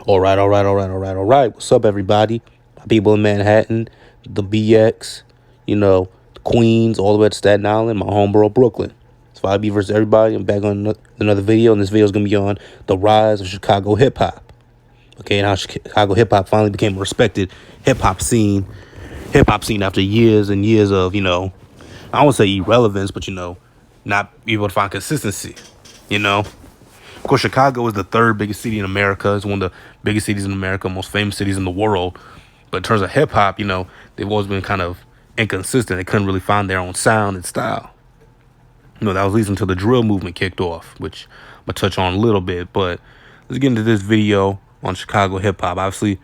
All right. What's up, everybody? My people in Manhattan, the BX, the Queens, all the way to Staten Island, my homeboro, Brooklyn. It's 5B versus everybody. I'm back on another video, and this video is going to be on the rise of Chicago hip-hop. Okay, and how Chicago hip-hop finally became a respected hip-hop scene. Hip-hop scene after years and years of, I won't say irrelevance, but, not be able to find consistency, Of course, Chicago is the third biggest city in America. It's one of the biggest cities in America, most famous cities in the world. But in terms of hip hop, they've always been kind of inconsistent. They couldn't really find their own sound and style. That was leading to the drill movement kicked off, which I'm going to touch on a little bit. But let's get into this video on Chicago hip hop. Obviously,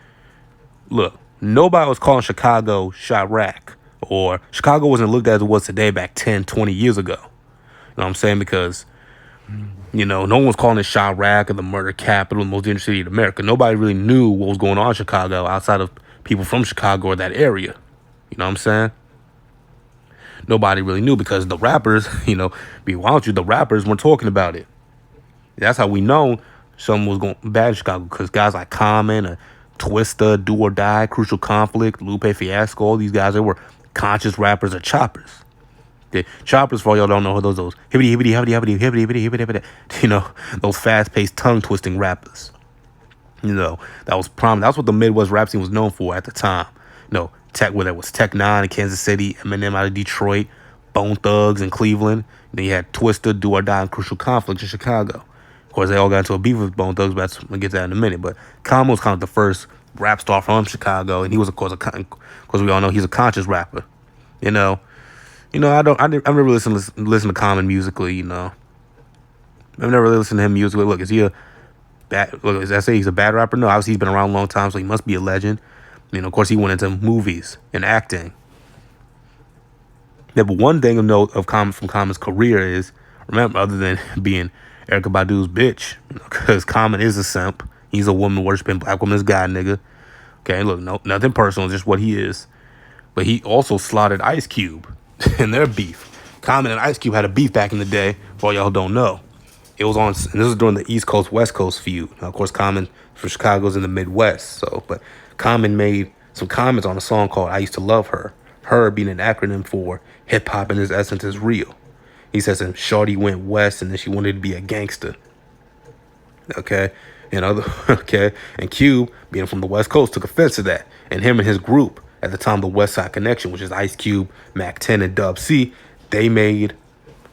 look, nobody was calling Chicago Chirac, or Chicago wasn't looked at as it was today back 10, 20 years ago. You know what I'm saying? Because no one was calling it Chirac or the murder capital, the most dangerous city in America. Nobody really knew what was going on in Chicago outside of people from Chicago or that area. You know what I'm saying? Nobody really knew because the rappers, the rappers weren't talking about it. That's how we know something was going bad in Chicago, because guys like Common, Twista, Do or Die, Crucial Conflict, Lupe Fiasco, all these guys, they were conscious rappers or choppers. The choppers, for all y'all don't know, those hibbity hibbity hibbity hibbity hibbity hibbity hibbity, those fast-paced tongue-twisting rappers. That was prominent. That's what the Midwest rap scene was known for at the time. Whether it was Tech Nine in Kansas City, Eminem out of Detroit, Bone Thugs in Cleveland. Then you had Twista, Do or Die, and Crucial Conflict in Chicago. Of course, they all got into a beef with Bone Thugs, but we'll get to that in a minute. But Common was kind of the first rap star from Chicago, and he was, of course, we all know he's a conscious rapper. I never really listen to Common musically. I've never really listened to him musically. Look, is he a bad? Look, as I say, he's a bad rapper? No, obviously he's been around a long time, so he must be a legend. Of course, he went into movies and acting. Yeah, but one thing of note from Common's career is, remember, other than being Erykah Badu's bitch, because Common is a simp. He's a woman worshiping black woman's god, nigga. Okay, look, nothing personal, just what he is. But he also slaughtered Ice Cube in their beef. Common and Ice Cube had a beef back in the day, for all y'all who don't know. It was on, and this was during the East Coast, West Coast feud. Now, of course, Common from Chicago's in the Midwest, but Common made some comments on a song called I Used to Love Her. Her being an acronym for hip hop in its essence is real. He says, and Shorty went west and then she wanted to be a gangster. Okay. Okay. And Cube, being from the West Coast, took offense to that. And him and his group, at the time, the West Side Connection, which is Ice Cube, Mac 10, and Dub C, they made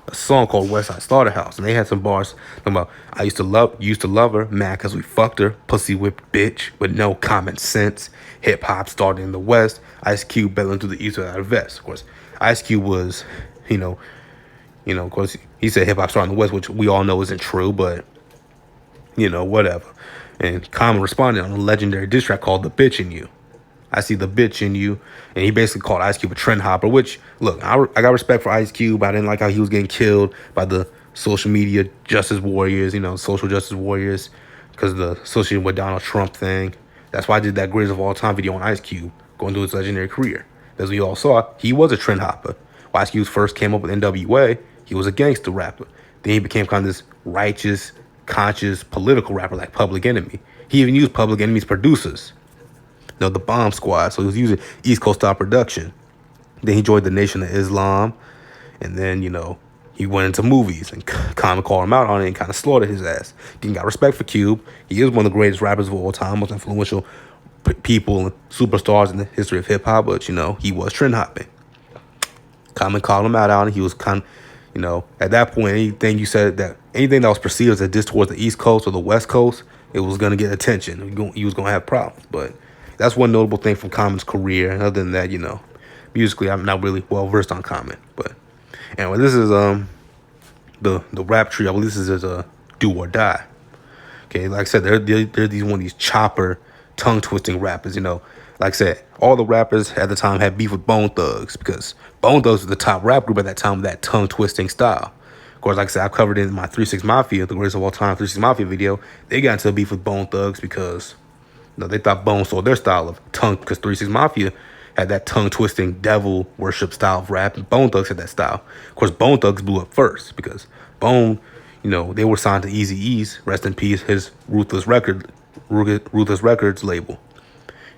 a song called West Side Slaughterhouse, and they had some bars talking about I used to love her, mad cause we fucked her, pussy whipped bitch with no common sense. Hip hop started in the West, Ice Cube battling through the East without a vest. Of course, Ice Cube was, of course, he said hip hop started in the West, which we all know isn't true, but whatever. And Common responded on a legendary diss track called "The Bitch in You." I see the bitch in you. And he basically called Ice Cube a trend hopper, which, look, I got respect for Ice Cube. I didn't like how he was getting killed by the social media justice warriors, social justice warriors, because of the associated with Donald Trump thing. That's why I did that greatest of all time video on Ice Cube, going through his legendary career. As we all saw, he was a trend hopper. When Ice Cube first came up with NWA, he was a gangster rapper. Then he became kind of this righteous, conscious, political rapper like Public Enemy. He even used Public Enemy's producers. The Bomb Squad. So he was using East Coast style production. Then he joined the Nation of Islam. And then, he went into movies. And Common called him out on it and kind of slaughtered his ass. He got respect for Cube. He is one of the greatest rappers of all time, most influential people and superstars in the history of hip hop. But, he was trend hopping. Common called him out on it. He was at that point, anything that was perceived as a diss towards the East Coast or the West Coast, it was going to get attention. He was going to have problems. But that's one notable thing from Common's career. And other than that, musically, I'm not really well versed on Common. But anyway, this is the rap tree. I believe this is a Do or Die. Okay, like I said, they're one of these chopper, tongue twisting rappers. Like I said, all the rappers at the time had beef with Bone Thugs because Bone Thugs was the top rap group at that time with that tongue twisting style. Of course, like I said, I covered it in my 3-6 Mafia, the greatest of all time 3-6 Mafia video. They got into a beef with Bone Thugs because they thought Bone stole their style of tongue, because 3-6 Mafia had that tongue-twisting devil worship style of rap, and Bone Thugs had that style. Of course, Bone Thugs blew up first, because Bone, they were signed to Eazy-E's, rest in peace, his ruthless Ruthless Records label.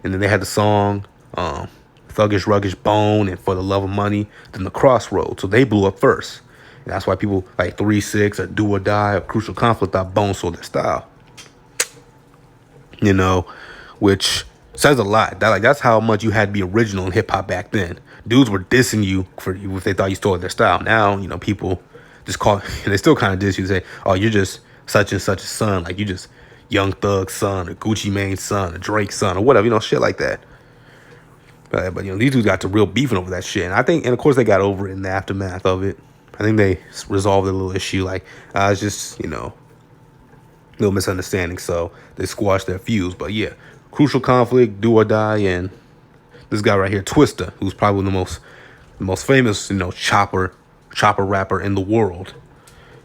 And then they had the song Thuggish Ruggish Bone and For the Love of Money, then The Crossroads. So they blew up first. And that's why people like 3-6 or Do or Die or Crucial Conflict thought Bone sold their style. You know, which says a lot. That's how much you had to be original in hip hop back then. Dudes were dissing you if they thought you stole their style. Now, you know, people just call, and they still kind of diss you, say, oh, you're just such and such a son, like you just Young Thug's son, or Gucci Mane's son, or Drake's son, or whatever, you know, shit like that. But you know, these dudes got to real beefing over that shit, and of course they got over it in the aftermath of it. I think they resolved a little issue, like it's just, you know, little misunderstanding, so they squashed their fuse. But yeah, Crucial Conflict, Do or Die, and this guy right here, Twista, who's probably the most famous, you know, chopper rapper in the world.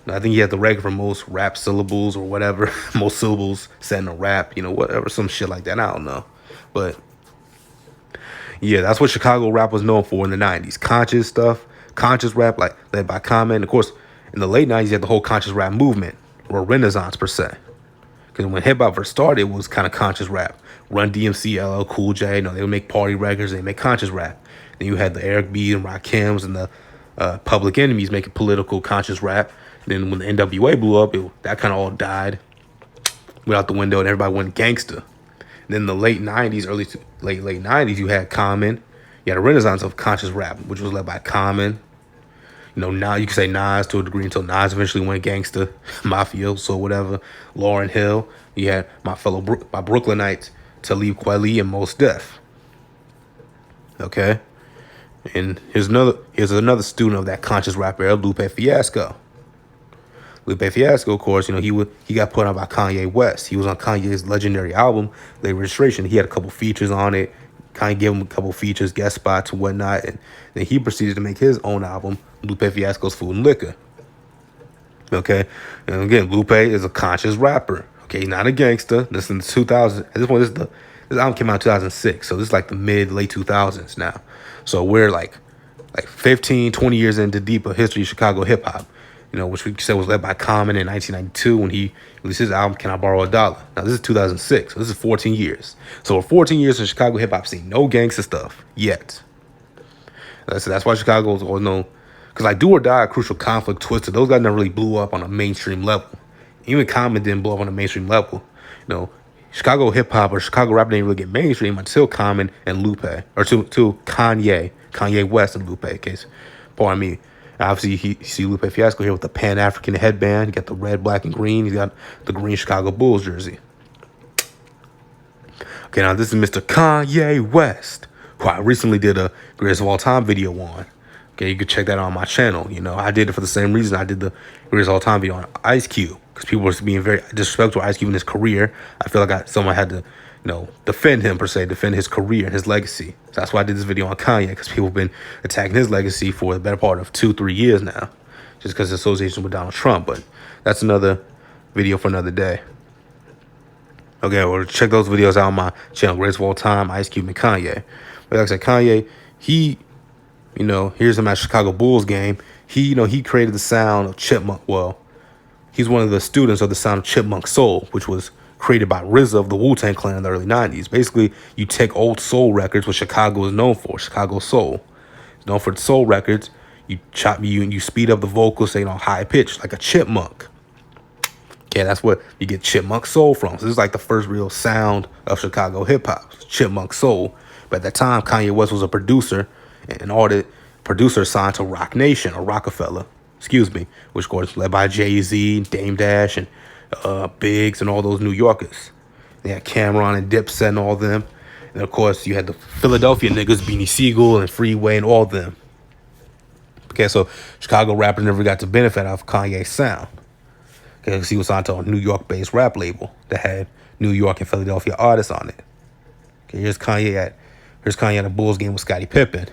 And I think he had the record for most rap syllables or whatever, most syllables said in a rap, you know, whatever, some shit like that. I don't know, but yeah, that's what Chicago rap was known for in the 90s. Conscious stuff, conscious rap, like led by Common. Of course, in the late 90s, you had the whole conscious rap movement, or renaissance per se. Because when hip hop first started, it was kind of conscious rap. Run DMC, LL Cool J, you know, they would make party records, they make conscious rap. Then you had the Eric B and Rakims and the Public Enemies making political conscious rap. Then when the NWA blew up, that kind of all died, went out the window, and everybody went gangster. Then in the late 90s, late 90s, you had Common. You had a renaissance of conscious rap, which was led by Common. You know, now you can say Nas to a degree until Nas eventually went gangster, mafioso, whatever. Lauryn Hill. You had my Brooklynites, Talib Kweli, and Mos Def. Okay, and here's another student of that conscious rap era, Lupe Fiasco. Lupe Fiasco, of course, you know, he got put on by Kanye West. He was on Kanye's legendary album, Late Registration. He had a couple features on it. Kanye gave him a couple features, guest spots and whatnot. And then he proceeded to make his own album, Lupe Fiasco's Food and Liquor. Okay? And again, Lupe is a conscious rapper. Okay, he's not a gangster. This is in the 2000s. At this point, this album came out in 2006. So this is like the late 2000s now. So we're like 15, 20 years into deeper history of Chicago hip hop. You know, which we said was led by Common in 1992 when he released his album, Can I Borrow a Dollar? Now, this is 2006, so this is 14 years. So for 14 years in Chicago hip-hop scene, no gangster stuff yet. So that's why Chicago is always known. Because like Do or Die, Crucial Conflict, Twisted, those guys never really blew up on a mainstream level. Even Common didn't blow up on a mainstream level. You know, Chicago hip-hop or Chicago rap didn't really get mainstream until Common and Lupe. Or to Kanye West and Lupe, in case, pardon me. Obviously, you see Lupe Fiasco here with the Pan-African headband. You got the red, black, and green. He's got the green Chicago Bulls jersey. Okay, now this is Mr. Kanye West, who I recently did a Greatest of All Time video on. Okay, you can check that out on my channel. You know, I did it for the same reason I did the Greatest of All Time video on Ice Cube. Because people were being very disrespectful to Ice Cube in his career. I feel like someone had to, you know, defend him per se, defend his career and his legacy. So that's why I did this video on Kanye, because people have been attacking his legacy for the better part of 2-3 years now, just because of association with Donald Trump. But that's another video for another day. Okay, well, check those videos out on my channel, Greatest of All Time, Ice Cube, and Kanye. But like I said, Kanye, he, you know, here's him at Chicago Bulls game. He, you know, he created the sound of Chipmunk. Well, he's one of the students of the sound of Chipmunk Soul, which was created by RZA of the Wu-Tang Clan in the early 90s. Basically, you take old soul records, what Chicago is known for, Chicago soul. It's known for the soul records. You you speed up the vocals, say, you know, high pitch, like a chipmunk. Okay, that's what you get Chipmunk Soul from. So this is like the first real sound of Chicago hip hop, Chipmunk Soul. But at that time, Kanye West was a producer, and all the producers signed to Roc Nation or Rockefeller, which of course led by Jay-Z, Dame Dash, and Biggs, and all those New Yorkers. They had Cameron and Dipset and all them. And of course, you had the Philadelphia niggas, Beanie Siegel and Freeway and all them. Okay, so Chicago rappers never got to benefit off Kanye's sound. Okay, because he was signed to a New York-based rap label that had New York and Philadelphia artists on it. Okay, here's Kanye at a Bulls game with Scottie Pippen.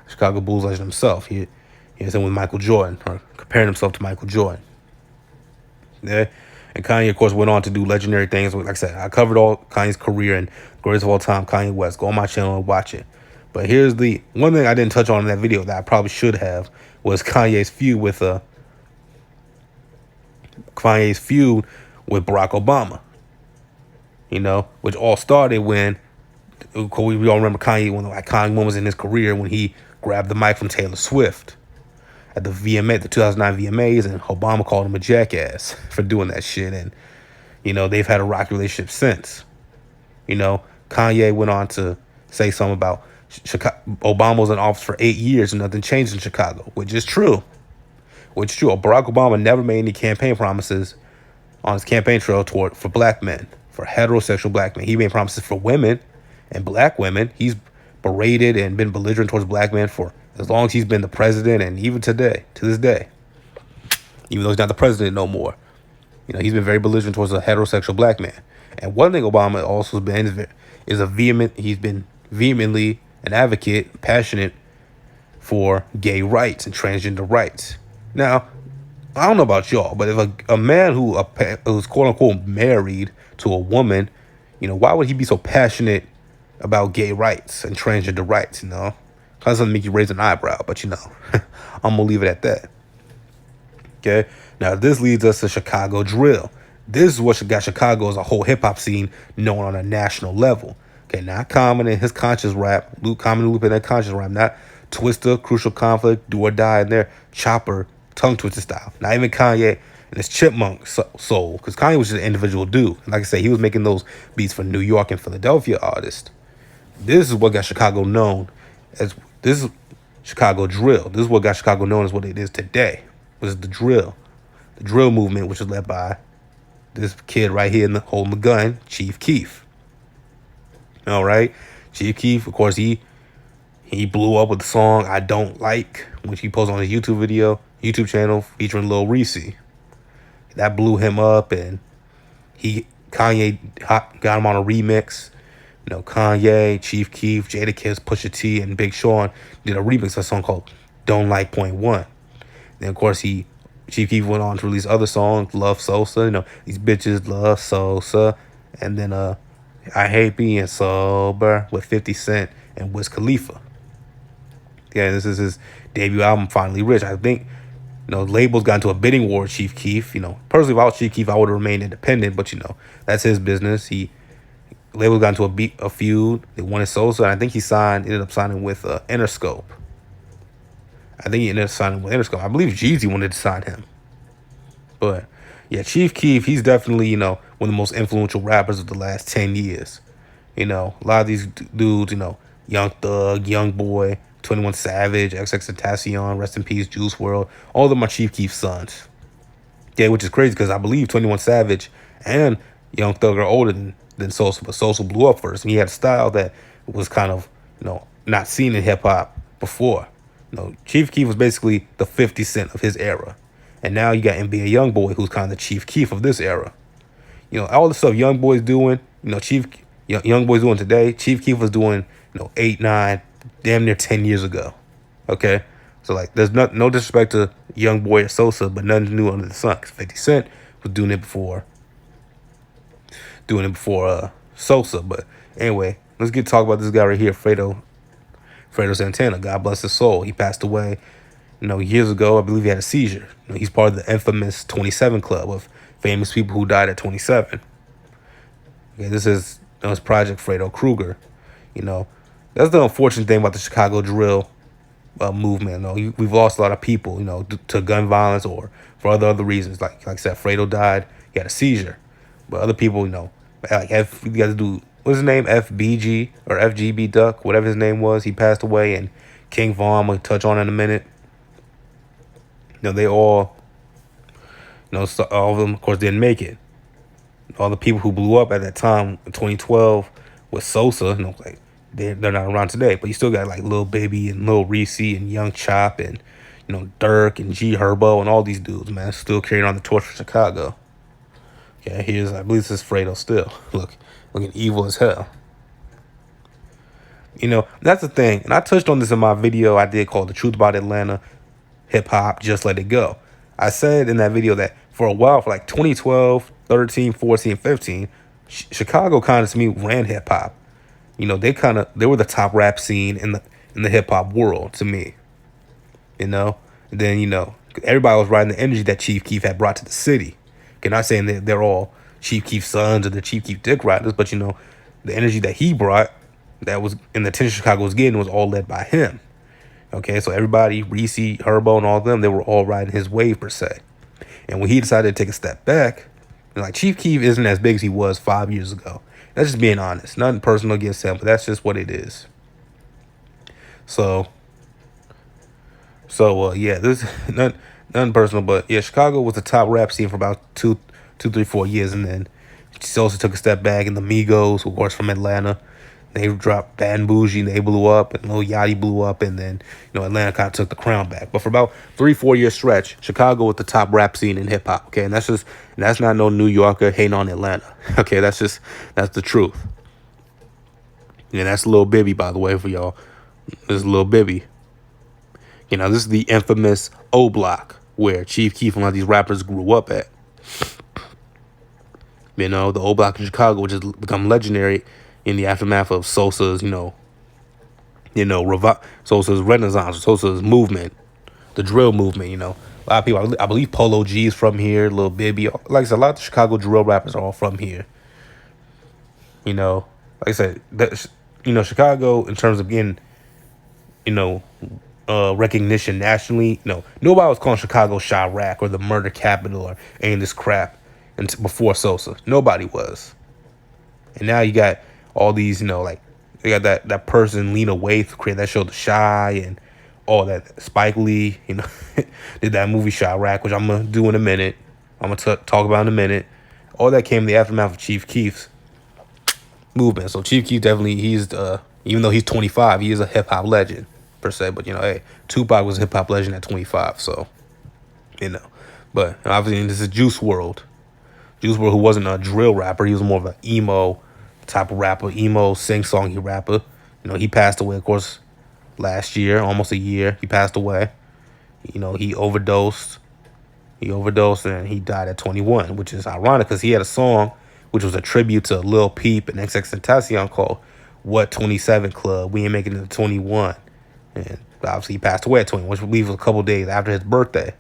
Chicago Bulls legend himself. He's in with Michael Jordan, or comparing himself to Michael Jordan. Yeah. And Kanye, of course, went on to do legendary things. Like I said, I covered all Kanye's career and Greatest of All Time, Kanye West. Go on my channel and watch it. But here's the one thing I didn't touch on in that video that I probably should have was Kanye's feud with Barack Obama. which all started when we all remember Kanye, one of the iconic moments in his career when he grabbed the mic from Taylor Swift at the VMA, the 2009 VMAs, and Obama called him a jackass for doing that shit. And, they've had a rocky relationship since. Kanye went on to say something about Obama was in office for 8 years and nothing changed in Chicago, which is true. Barack Obama never made any campaign promises on his campaign trail for black men, for heterosexual black men. He made promises for women and black women. He's berated and been belligerent towards black men for as long as he's been the president, and even to this day, even though he's not the president no more. He's been very belligerent towards a heterosexual black man. And one thing Obama also has been he's been vehemently an advocate, passionate for gay rights and transgender rights. Now, I don't know about y'all, but if a man who's quote unquote married to a woman, why would he be so passionate about gay rights and transgender rights? That doesn't make you raise an eyebrow, but I'm gonna leave it at that. Okay. Now this leads us to Chicago drill. This is what got Chicago as a whole hip hop scene known on a national level. Okay, not Common and his conscious rap, Common and Lupe and their conscious rap, not Twista, Crucial Conflict, Do or Die, and their chopper, tongue twister style. Not even Kanye and his chipmunk soul, because Kanye was just an individual dude. And like I say, he was making those beats for New York and Philadelphia artists. This is what got Chicago known as this is Chicago drill. This is what got Chicago known as what it is today, which is the drill movement, which was led by this kid right here holding the gun, Chief Keef. All right, Chief Keef, of course, he blew up with the song "I Don't Like," which he posted on his YouTube channel featuring Lil Reese. That blew him up, and Kanye got him on a remix. Kanye, Chief Keef, Jadakiss, Pusha T, and Big Sean did a remix of a song called "Don't Like Point One." Then, of course, Chief Keef went on to release other songs, Love Sosa, these bitches love Sosa, and then I Hate Being Sober with 50 Cent and Wiz Khalifa. Yeah, this is his debut album, Finally Rich. I think, labels got into a bidding war with Chief Keef. Personally, if I was Chief Keef, I would have remained independent, but, that's his business. Labels got into a feud. They wanted Sosa, and I think he ended up signing with Interscope. I believe Jeezy wanted to sign him. But, yeah, Chief Keef, he's definitely, one of the most influential rappers of the last 10 years. A lot of these dudes, Young Thug, Young Boy, 21 Savage, XXXTentacion, rest in peace, Juice WRLD, all of them are Chief Keef's sons. Yeah, which is crazy because I believe 21 Savage and Young Thug are older than Sosa, but Sosa blew up first, and he had a style that was kind of, not seen in hip hop before. Chief Keef was basically the 50 Cent of his era, and now you got NBA YoungBoy, who's kind of the Chief Keef of this era. All the stuff YoungBoy's doing, YoungBoy's doing today, Chief Keef was doing, 8, 9, damn near 10 years ago. Okay, so there's no disrespect to YoungBoy or Sosa, but nothing new under the sun. 'Cause 50 Cent was doing it before Sosa. But anyway, let's talk about this guy right here, Fredo Santana. God bless his soul. He passed away, years ago. I believe he had a seizure. He's part of the infamous 27 Club of famous people who died at 27. Okay, this is his project, Fredo Krueger. That's the unfortunate thing about the Chicago drill movement. We've lost a lot of people, to gun violence or for other reasons. Like I said, Fredo died. He had a seizure. But other people, you got to do, what's his name? FBG or FGB Duck, whatever his name was. He passed away, and King Von, we'll touch on in a minute. They all, all of them, of course, didn't make it. All the people who blew up at that time in 2012 with Sosa, they're not around today. But you still got Lil Baby and Lil Reese and Young Chop and, Dirk and G Herbo and all these dudes, man, still carrying on the torch for Chicago. Okay, I believe this is Fredo still. Looking evil as hell. That's the thing. And I touched on this in my video I did called The Truth About Atlanta, Hip Hop, Just Let It Go. I said in that video that for a while, for 2012, 13, 14, 15, Chicago kind of to me ran hip hop. They were the top rap scene in the hip hop world to me. And then, everybody was riding the energy that Chief Keef had brought to the city. Okay, not saying that they're all, Chief Keef's sons or the Chief Keef dick riders, but the energy that he brought, that was in the attention Chicago was getting, was all led by him. Okay, so everybody, Reese, Herbo, and all of them, they were all riding his wave per se. And when he decided to take a step back, like, Chief Keef isn't as big as he was 5 years ago. That's just being honest. Nothing personal against him, but that's just what it is. So yeah, this nothing personal, but yeah, Chicago was the top rap scene for about two, 3, 4 years, and then Sosa took a step back, and the Migos, of course, from Atlanta, they dropped Bad and Bougie, and they blew up, and Lil Yachty blew up, and then Atlanta kind of took the crown back. But for about 3, 4 year stretch, Chicago was the top rap scene in hip hop. Okay, and that's not no New Yorker hating on Atlanta. Okay, that's the truth. Yeah, that's Lil Bibby, by the way, for y'all. This is Lil Bibby. This is the infamous O Block where Chief Keef and a lot of these rappers grew up at. The O Block in Chicago, which has become legendary in the aftermath of Sosa's, Sosa's renaissance, Sosa's movement, the drill movement. A lot of people, I believe Polo G is from here, Lil Bibby. Like I said, a lot of the Chicago drill rappers are all from here. Like I said, Chicago, in terms of getting, recognition nationally, nobody was calling Chicago Chirac or the murder capital or any of this crap before Sosa. Nobody was. And now you got all these, like, they got that person, Lena Waithe, who created that show The Chi, and all that. Spike Lee, did that movie Chirac, which I'm going to do in a minute. I'm going to talk about in a minute. All that came in the aftermath of Chief Keef's movement. So Chief Keef definitely, he's, even though he's 25, he is a hip-hop legend, per se. But, hey, Tupac was a hip-hop legend at 25, so, But, obviously, this is Juice WRLD. Juice WRLD, who wasn't a drill rapper, he was more of an emo type of rapper, emo sing-songy rapper. He passed away, of course, last year, almost a year. He passed away. He overdosed. And he died at 21, which is ironic because he had a song which was a tribute to Lil Peep and XXXTentacion called "What 27 Club." We ain't making it to 21, and obviously he passed away at 21, which leaves a couple days after his birthday,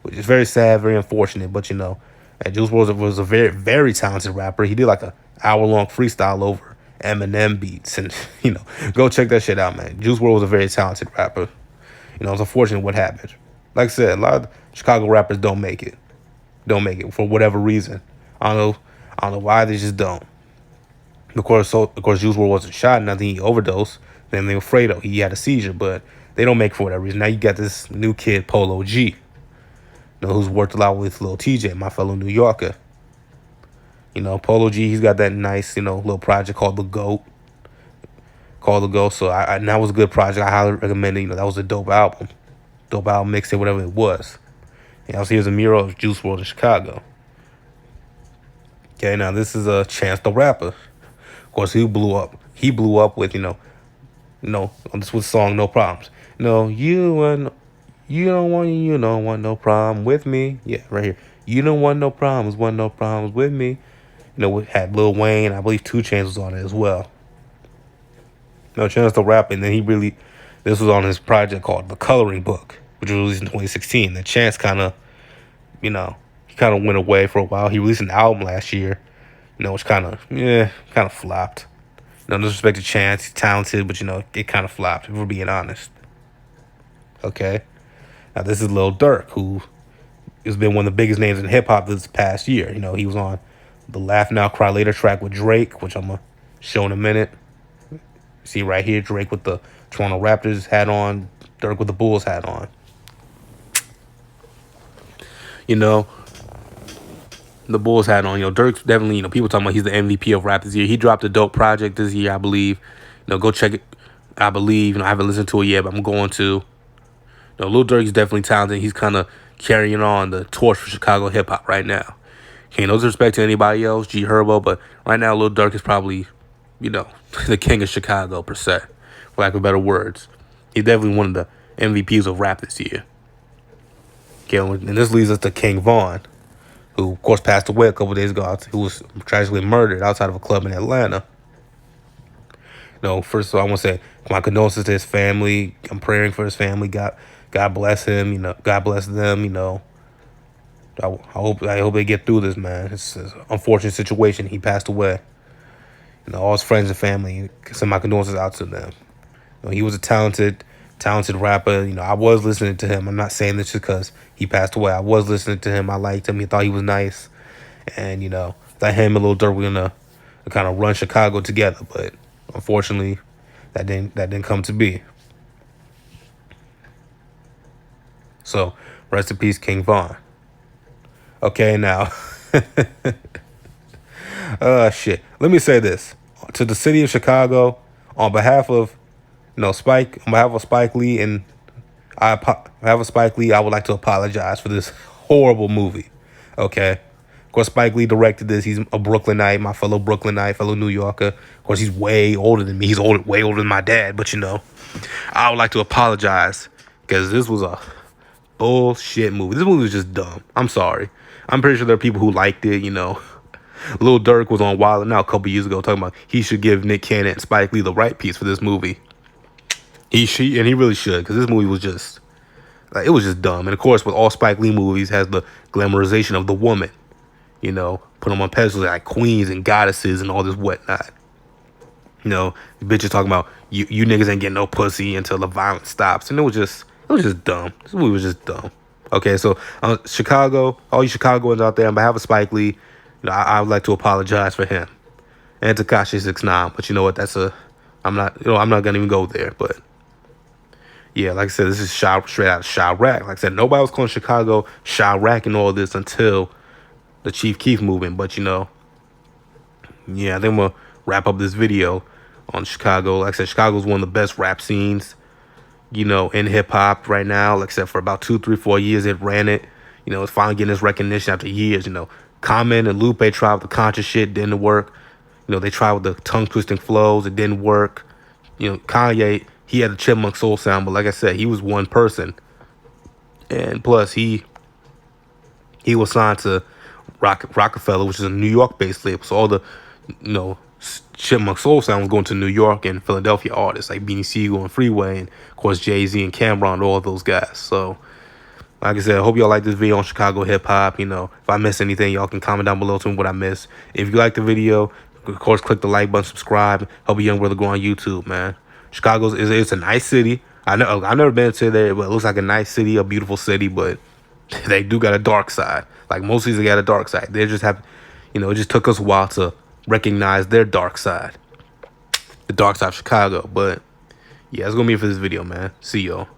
which is very sad, very unfortunate. But and Juice WRLD was a very, very talented rapper. He did like an hour-long freestyle over Eminem beats, and go check that shit out, man. Juice WRLD was a very talented rapper. It's unfortunate what happened. Like I said, a lot of Chicago rappers don't make it for whatever reason. I don't know why, they just don't. Of course, Juice WRLD wasn't shot, nothing. He overdosed. Then they were Fredo. He had a seizure, but they don't make it for whatever reason. Now you got this new kid, Polo G, who's worked a lot with Lil TJ, my fellow New Yorker. Polo G, he's got that nice, little project called The GOAT. So and that was a good project. I highly recommend it. That was a dope album. Mixtape, whatever it was. So here's a mural of Juice WRLD in Chicago. Okay, now this is a Chance the Rapper. Of course, he blew up. He blew up with, on this was song No Problems. No, you don't want no problem with me. Yeah, right here. You don't want no problems with me. We had Lil Wayne. I believe 2 Chainz was on it as well. Chance the Rapper, and then this was on his project called The Coloring Book, which was released in 2016. The Chance kind of, he kind of went away for a while. He released an album last year, which kind of flopped. No disrespect to Chance, he's talented, but it kind of flopped, if we're being honest. Okay, now this is Lil Durk, who has been one of the biggest names in hip hop this past year. He was on the Laugh Now Cry Later track with Drake, which I'm gonna show in a minute. See right here, Drake with the Toronto Raptors hat on, Durk with the Bulls hat on. The Bulls hat on. Durk's definitely, people talking about he's the MVP of rap this year. He dropped a dope project this year, I believe. Go check it. I believe. I haven't listened to it yet, but I'm going to. Lil Durk is definitely talented. He's kind of carrying on the torch for Chicago hip hop right now. Okay, no disrespect to anybody else, G Herbo, but right now Lil Durk is probably, the king of Chicago per se, for lack of better words. He's definitely one of the MVPs of rap this year. Okay, and this leads us to King Von, who, of course, passed away a couple days ago, who was tragically murdered outside of a club in Atlanta. First of all, I want to say my condolences to his family. I'm praying for his family. God bless him. God bless them. I hope they get through this, man. It's an unfortunate situation. He passed away. All his friends and family, send my condolences out to them. He was a talented rapper. I was listening to him. I'm not saying this just because he passed away. I was listening to him. I liked him. He thought he was nice, and that him and Lil Durk were gonna kind of run Chicago together. But unfortunately, that didn't come to be. So rest in peace, King Von. Okay, now, shit. Let me say this to the city of Chicago on behalf of Spike Lee, and on behalf of Spike Lee, I would like to apologize for this horrible movie. Okay, of course, Spike Lee directed this. He's a Brooklynite, my fellow Brooklynite, fellow New Yorker. Of course, he's way older than me. He's way older than my dad. But I would like to apologize because this was a bullshit movie. This movie was just dumb. I'm sorry. I'm pretty sure there are people who liked it. Lil Durk was on Wild 'N Out a couple years ago talking about he should give Nick Cannon and Spike Lee the right piece for this movie. He really should, because this movie was just it was just dumb. And of course, with all Spike Lee movies, has the glamorization of the woman. Put them on pedestals like queens and goddesses and all this whatnot. Bitches talking about you niggas ain't getting no pussy until the violence stops, and it was just dumb. This movie was just dumb. Okay, so Chicago, all you Chicagoans out there, on behalf of Spike Lee, I would like to apologize for him and Tekashi 6ix9ine. But you know what? I'm not gonna even go there. But yeah, like I said, this is straight out of Chirac. Like I said, nobody was calling Chicago Chirac and all this until the Chief Keef movement. But yeah, I think I'm gonna wrap up this video on Chicago. Like I said, Chicago's one of the best rap scenes, in hip hop right now. Like I said, for about 2, 3, 4 years, it ran it. It's finally getting this recognition after years. Common and Lupe tried with the conscious shit, didn't work. They tried with the tongue twisting flows, it didn't work. Kanye, he had a Chipmunk soul sound, but like I said, he was one person, and plus he was signed to Rockefeller, which is a New York based label. So all the Chipmunk soul sound was going to New York and Philadelphia artists like Beanie Siegel and Freeway, and of course Jay-Z and Cameron, all of those guys. So like I said, I hope y'all like this video on Chicago hip hop. If I miss anything, y'all can comment down below to me what I missed. If you like the video, of course, click the like button, subscribe, help a young brother grow on YouTube, man. Chicago's it's a nice city. I've never been to there, but it looks like a nice city, a beautiful city, but they do got a dark side. Like most cities, they got a dark side. They just have, it just took us a while to recognize their dark side, the dark side of Chicago. But yeah, that's gonna be it for this video, man. See y'all.